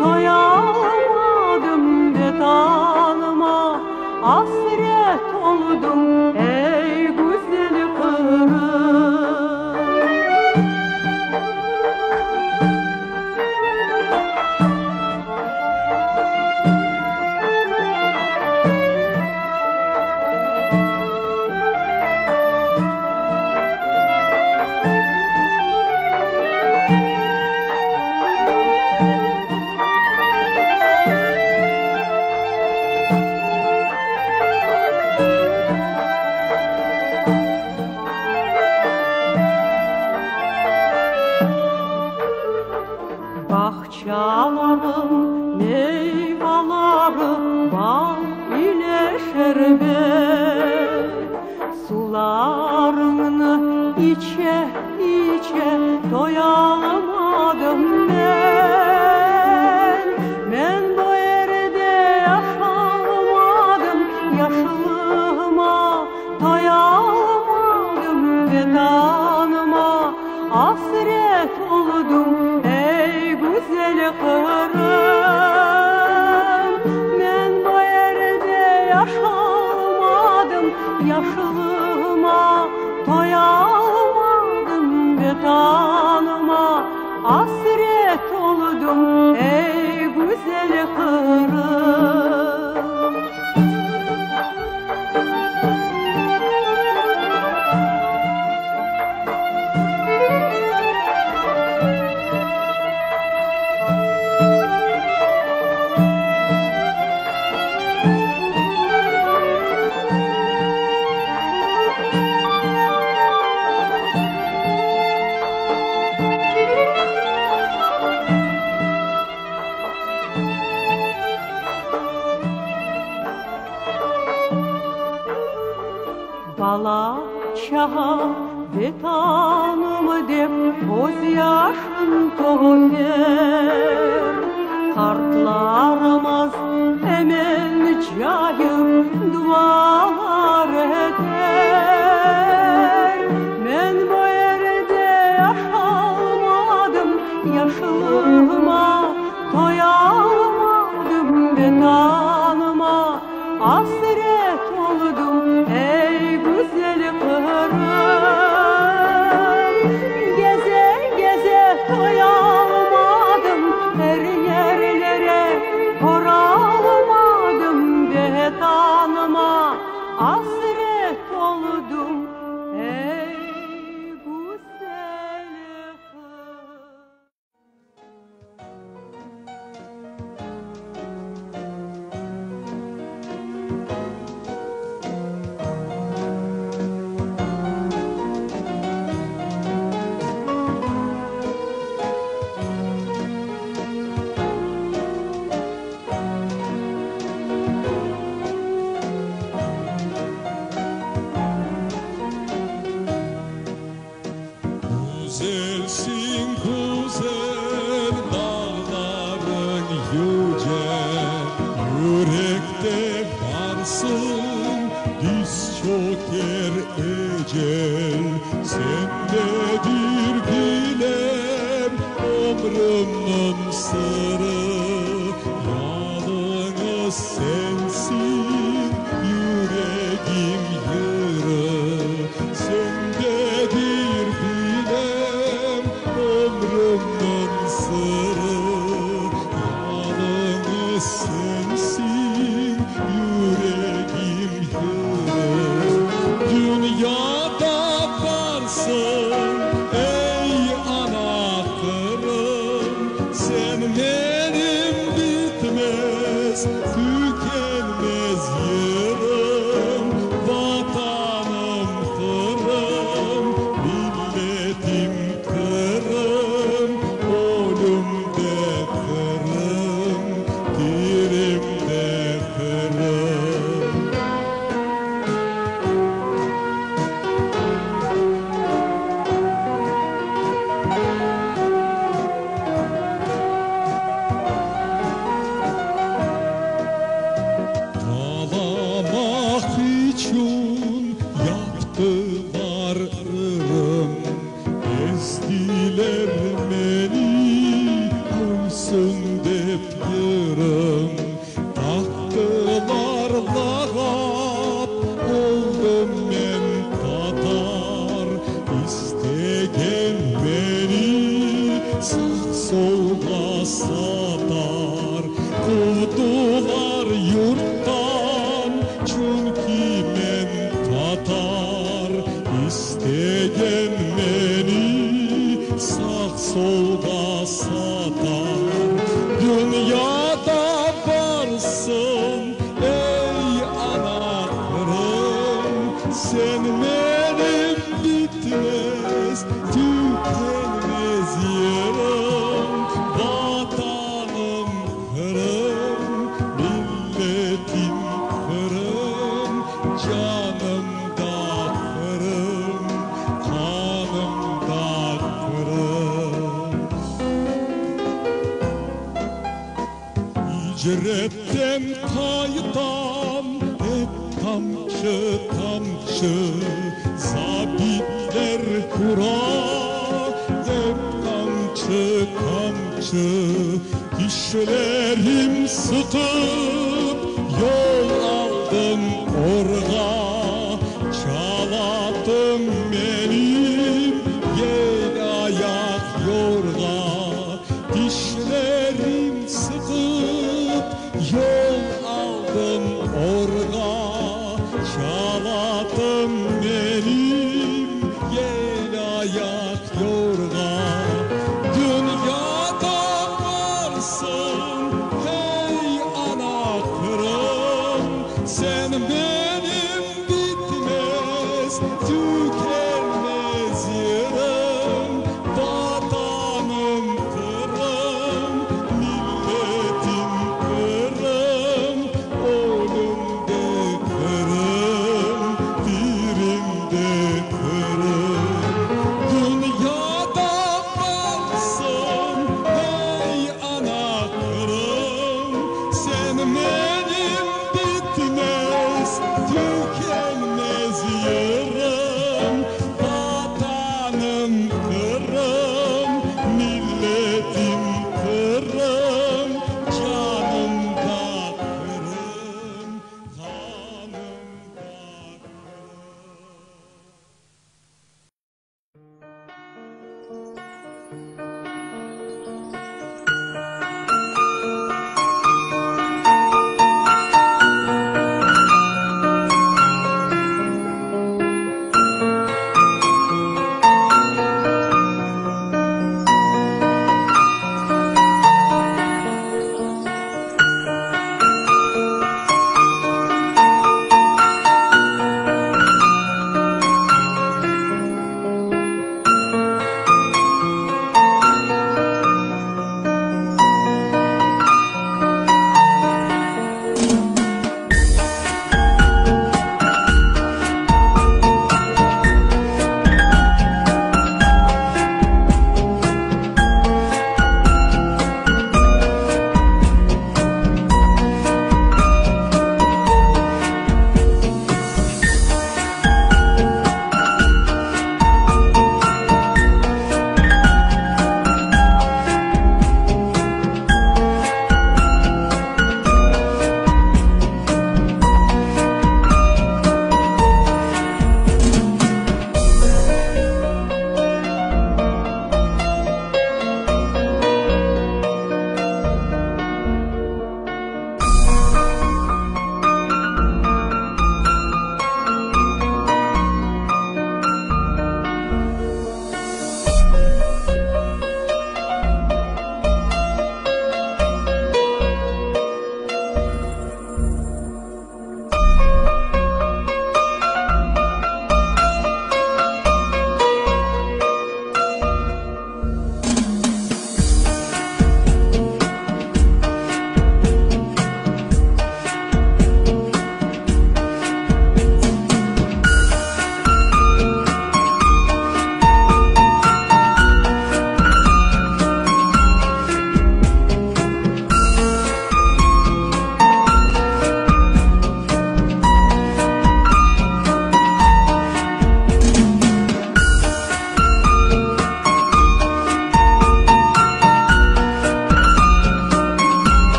doyamadım vetanıma, hasret oldum ey güzel kızım. Bahçalarım, meyveleri, bal ile şerbet, sularını içe içe doyamadım ben. Ben bu yerde yaşamadım, yaşlılığıma doyamadım vetanıma, hasret oldum güzel kırım. Ben bu yerde yaşamadım, yaşlılığıma doyamadım vetanıma, hasret oldum ey güzel kırım. Bala çağa vetanımı dep göz yaşın toğuner, kartlarımız hemen cayıp dualar eder. Ben bu yerde yaşamadım, yaşlılığıma doyamadım vetanıma, hasret oldum ey güzel kırım. Geze geze doyamadım, her yerlere varamadım vetanıma, hasret oldum ey güzel kırım. Güzelsin güzel, dağların yüce, yürekte varsın, diz çöker ecel. Sendedir bilem ömrümün sırrı, yalnız sensin yüreğim yürü. Sendedir bilem ömrümün sırrı, yalnız sensin yüreğim yürü. Dünyada varsın ey ana kırım, sen benim bitmez tükenmez yılım. Vatanım Kırım, milletim Kırım, ölümde Kırım, dirimde Kırım. yırım taktılar lağap oldum men tatar istegen beni sağ solga satar kovdular yurttan çünkü men tatar istegen beni sağ solga satar dünyada varsın ey anahtarım sen benim bitmez tükenmez yerim vatanım Kırım milletim Kırım canım da Kırım kanım da Kırım hicretten kaytam hep kamçı kamçı zabitler kura hep kamçı kamçı dişlerim sıkıp yol aldım orga çaladım benim yel ayak yorga dişlerim sıkıp yol aldım orga çaladım benim yel ayak yorga dünyada varsın hey ana Kırım sen benim bitmez tükenmez yerim vatanım Kırım milletim Kırım ölümde Kırım dirimde Kırım dünyada varsın hey ana Kırım sen benim bitmez tükenmez yerim vatanım Kırım milletim Kırım canım da Kırım kanım da Kırım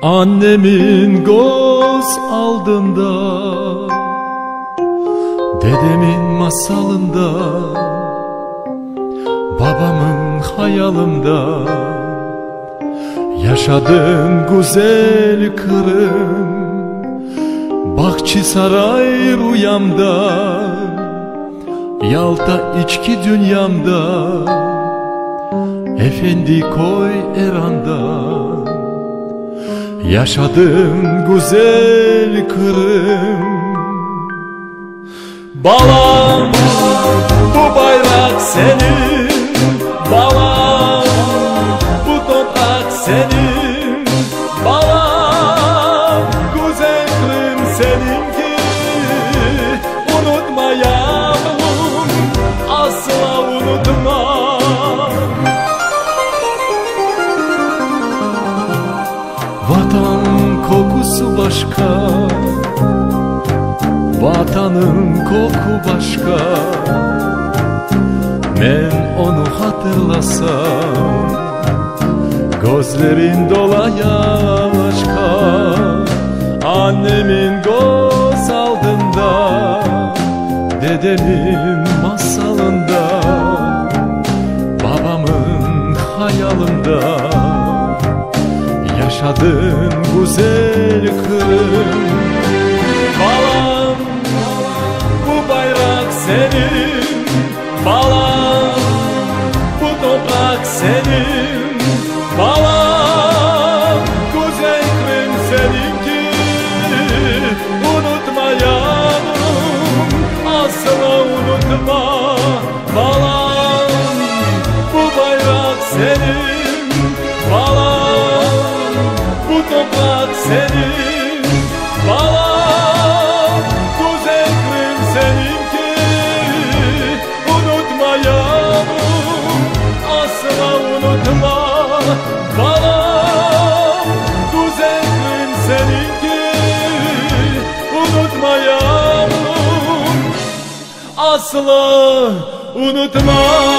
Annemin göz aldığında, dedemin masalında, babamın hayalında, yaşadığım güzel Kırım, Bahçesaray rüyamda, Yalta içki dünyamda, Efendi koy Eran'da, yaşadığım güzel Kırım. Balam, bu bayrak senin, balam, bu toprak senin, balam, güzel Kırım seninki. Unutma yavrum, asla unutma. Vatan kokusu başka, vatanın koku başka. Ben onu hatırlasam, gözlerin dolaya başka. Annemin göz aldığında, dedemin masalında, babamın hayalında, yaşadığım güzel Kırım. Balam, bu bayrak senin, balam, bu toprak senin, balam, güzel Kırım seninki. Unutma yavrum, asla unutma. Balam, bu bayrak senin, balam, bu toprak senin, balam, güzel Kırım seninki. Unutma yavrum, asla unutma. Balam, güzel Kırım seninki. Unutma yavrum, asla unutma.